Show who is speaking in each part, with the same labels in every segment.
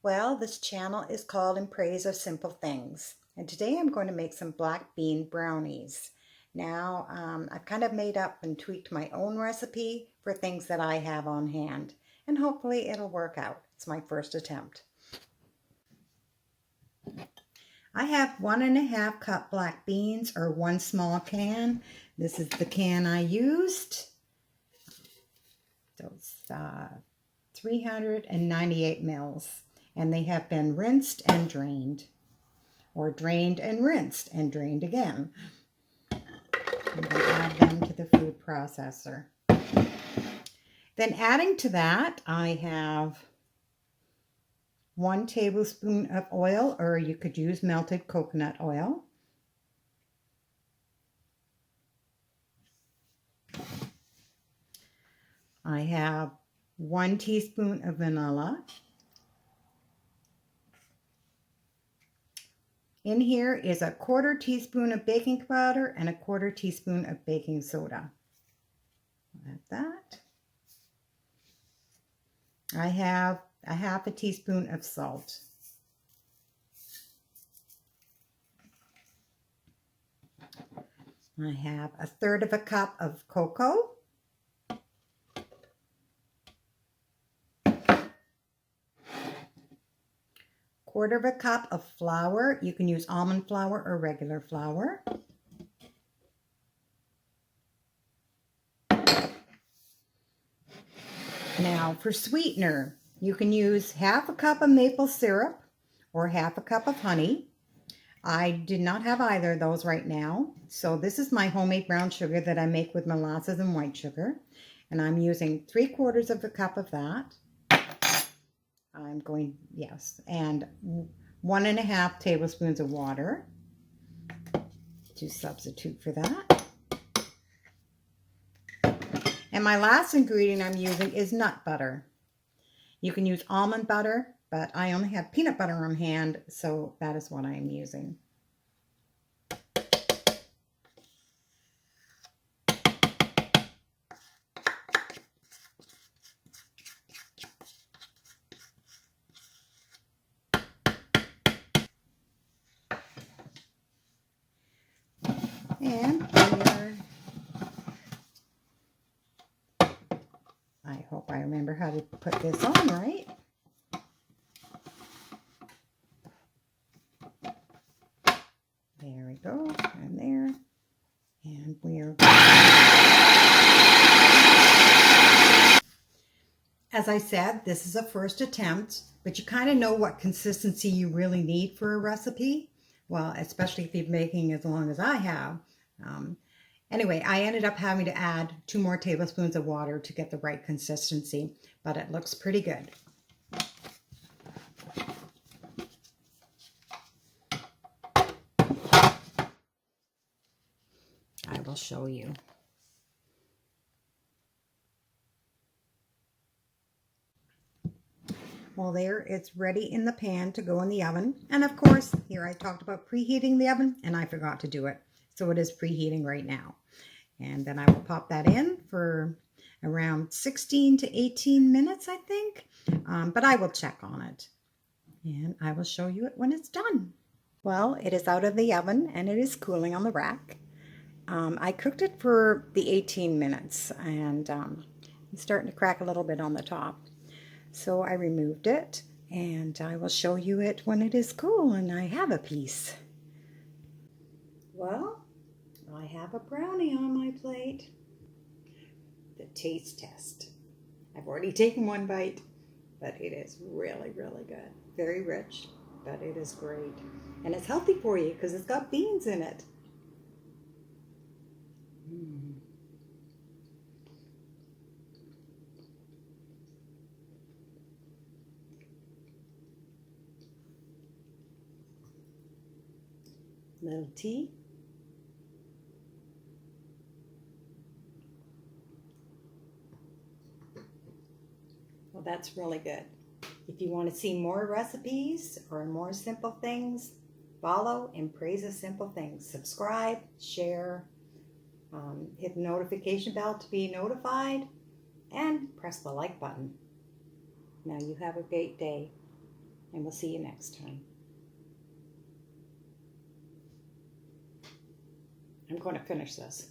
Speaker 1: Well, this channel is called In Praise of Simple Things. And today I'm going to make some black bean brownies. Now, I've kind of made up and tweaked my own recipe for things that I have on hand. And hopefully it'll work out. It's my first attempt. I have 1.5 cup black beans, or one small can. This is the can I used. So it's 398 mils. And they have been rinsed and drained, or drained and rinsed and drained again. I'm going to add them to the food processor. Then adding to that, I have 1 tablespoon of oil, or you could use melted coconut oil. I have 1 teaspoon of vanilla. In here is 1/4 teaspoon of baking powder and 1/4 teaspoon of baking soda. Add that. I have 1/2 teaspoon of salt. I have 1/3 cup of cocoa. 1/4 cup of flour. You can use almond flour or regular flour. Now for sweetener, you can use 1/2 cup of maple syrup or 1/2 cup of honey. I did not have either of those right now. So this is my homemade brown sugar that I make with molasses and white sugar. And I'm using 3/4 cup of that. And 1.5 tablespoons of water to substitute for that. And my last ingredient I'm using is nut butter. You can use almond butter, but I only have peanut butter on hand, so that is what I am using. And here, I hope I remember how to put this on right. There we go, and there. And we're... As I said, this is a first attempt, but you kind of know what consistency you really need for a recipe. Well, especially if you're making as long as I have. Anyway, I ended up having to add 2 more tablespoons of water to get the right consistency, but it looks pretty good. I will show you. Well, there, it's ready in the pan to go in the oven. And of course, here I talked about preheating the oven, and I forgot to do it. So it is preheating right now. And then I will pop that in for around 16 to 18 minutes, I think. But I will check on it. And I will show you it when it's done. Well, it is out of the oven and it is cooling on the rack. I cooked it for the 18 minutes and it's starting to crack a little bit on the top. So I removed it and I will show you it when it is cool and I have a piece. Well, I have a brownie on my plate. The taste test. I've already taken one bite, but it is really, really good. Very rich, but it is great. And it's healthy for you because it's got beans in it. Little tea. Well, that's really good. If you want to see more recipes or more simple things, follow In Praise of Simple Things. Subscribe, share, hit the notification bell to be notified, and press the like button. Now you have a great day. and we'll see you next time. I'm going to finish this.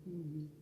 Speaker 1: Mm-hmm.